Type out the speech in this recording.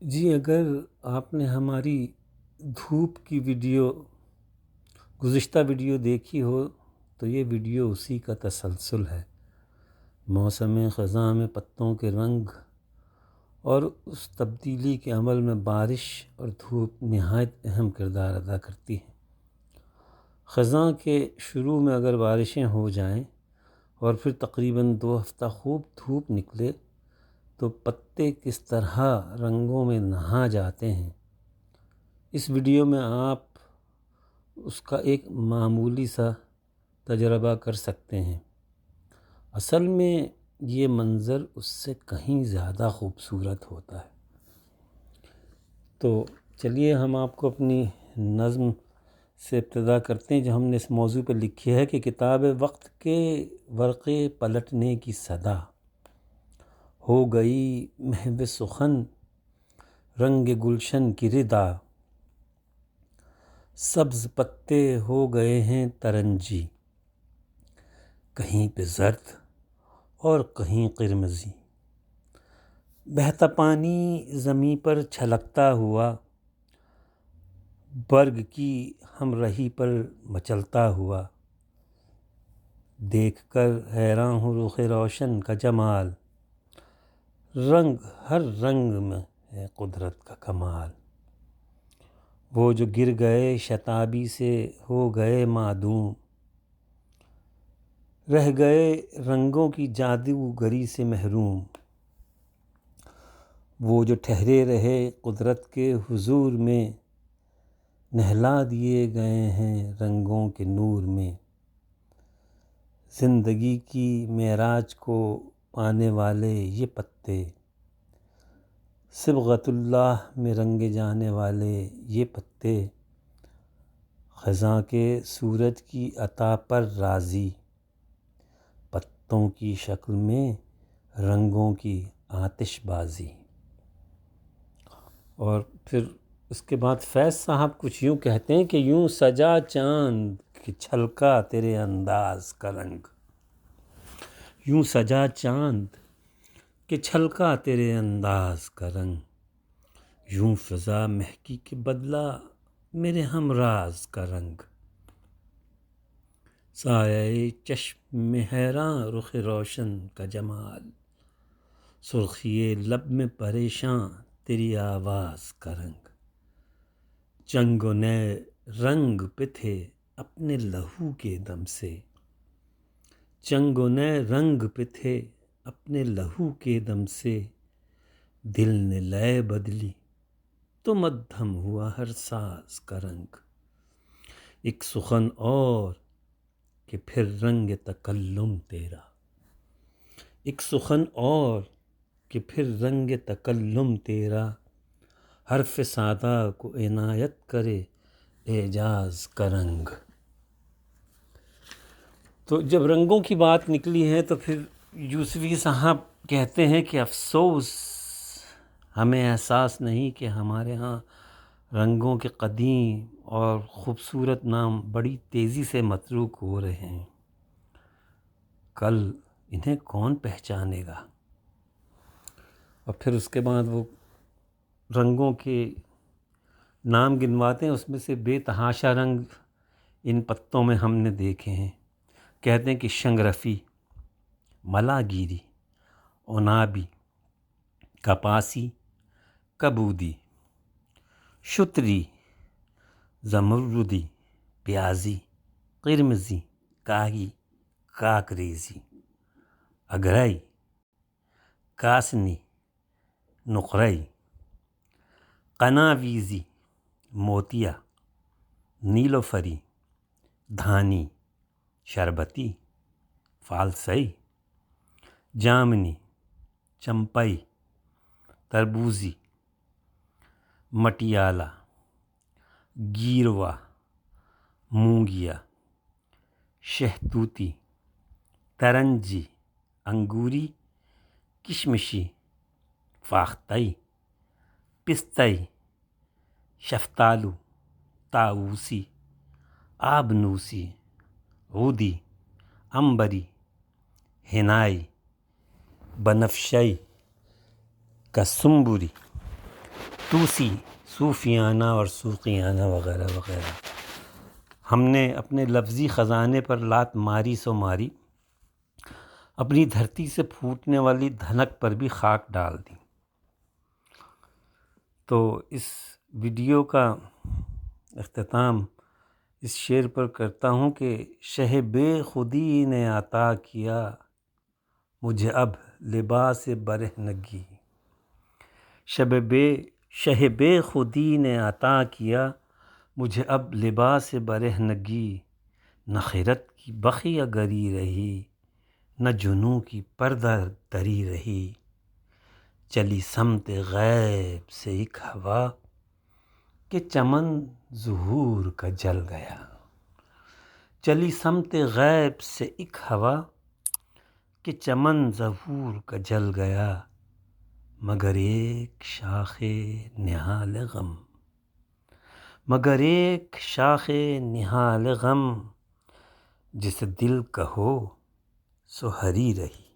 جی اگر آپ نے ہماری دھوپ کی گزشتہ ویڈیو دیکھی ہو تو یہ ویڈیو اسی کا تسلسل ہے۔ موسم خزاں میں پتوں کے رنگ اور اس تبدیلی کے عمل میں بارش اور دھوپ نہایت اہم کردار ادا کرتی ہیں۔ خزاں کے شروع میں اگر بارشیں ہو جائیں اور پھر تقریباً 2 ہفتہ خوب دھوپ نکلے تو پتے کس طرح رنگوں میں نہا جاتے ہیں۔ اس ویڈیو میں آپ اس کا ایک معمولی سا تجربہ کر سکتے ہیں۔ اصل میں یہ منظر اس سے کہیں زیادہ خوبصورت ہوتا ہے۔ تو چلیے ہم آپ کو اپنی نظم سے ابتدا کرتے ہیں جو ہم نے اس موضوع پہ لکھی ہے کہ کتاب وقت کے ورقے پلٹنے کی صدا ہو گئی محو سخن رنگ گلشن کی ردا، سبز پتے ہو گئے ہیں ترنجی، کہیں پہ زرد اور کہیں قرمزی، بہتا پانی زمیں پر چھلکتا ہوا، برگ کی ہم رہی پر مچلتا ہوا، دیکھ کر حیراں ہوں رخ روشن کا جمال، رنگ ہر رنگ میں ہے قدرت کا کمال، وہ جو گر گئے شتابی سے ہو گئے معدوم، رہ گئے رنگوں کی جادوگری سے محروم، وہ جو ٹھہرے رہے قدرت کے حضور میں، نہلا دیے گئے ہیں رنگوں کے نور میں، زندگی کی معراج کو پانے والے یہ پتے، صبغت اللہ میں رنگے جانے والے یہ پتے، خزاں کے سورج کی عطا پر راضی، پتوں کی شکل میں رنگوں کی آتش بازی۔ اور پھر اس کے بعد فیض صاحب کچھ یوں کہتے ہیں کہ یوں سجا چاند کہ چھلکا تیرے انداز کا رنگ، یوں سجا چاند کہ چھلکا تیرے انداز کا رنگ، یوں فضا مہکی کہ بدلا میرے ہمراز کا رنگ، سایہ چشم میں حیراں رخ روشن کا جمال، سرخی لب میں پریشاں تیری آواز کا رنگ، چنگ و نے رنگ پہ تھے اپنے لہو کے دم سے، چنگ و نے رنگ پہ تھے اپنے لہو کے دم سے، دل نے لے بدلی تو مدھم ہوا ہر ساز کا رنگ، ایک سخن اور کہ پھر رنگ تکلم تیرا، ایک سخن اور کہ پھر رنگ تکلم تیرا، حرف سادہ کو عنایت کرے اعجاز کا رنگ۔ تو جب رنگوں کی بات نکلی ہے تو پھر یوسفی صاحب کہتے ہیں کہ افسوس ہمیں احساس نہیں کہ ہمارے ہاں رنگوں کے قدیم اور خوبصورت نام بڑی تیزی سے متروک ہو رہے ہیں، کل انہیں کون پہچانے گا۔ اور پھر اس کے بعد وہ رنگوں کے نام گنواتے ہیں، اس میں سے بے تحاشا رنگ ان پتوں میں ہم نے دیکھے ہیں۔ کہتے ہیں کہ شنگرفی، ملا گیری، عنابی، کپاسی، کبودی، شتری، زمردی، پیازی، قرمزی، کاہی، کاکریزی، اگرئی، کاسنی، نقرئی، قناویزی، موتیا، نیلوفری، دھانی، شربتی، فالسئی، جامنی، چمپئی، تربوزی، مٹیالہ، گیروا، مونگیا، شہتوتی، ترنجی، انگوری، کشمشی، فاختئی، پستئی، شفتالو، طاووسی، آبنوسی، عودی، عنبری، ہنائی، بنفشئی، کسمبری، طوسی صوفیانہ اور سوقیانہ وغیرہ وغیرہ. ہم نے اپنے لفظی خزانے پر لات ماری سو ماری، اپنی دھرتی سے پھوٹنے والی دھنک پر بھی خاک ڈال دی. تو اس ویڈیو کا اختتام اس شعر پر کرتا ہوں کہ شہ بے خودی نے عطا کیا مجھے اب لباس برہنگی. شہ بے خودی نے عطا کیا مجھے اب لباس برہنگی. نہ خرد کی بخیہ گری رہی، نہ جنوں کی پردہ دری رہی. چلی سمت غیب سے ایک ہوا کہ چمن ظہور کا جل گیا. چلی سمت غیب سے ایک ہوا کہ چمن ظہور کا جل گیا. مگر ایک شاخ نہال غم، مگر ایک شاخ نہال غم، جسے دل کہو سو ہری رہی.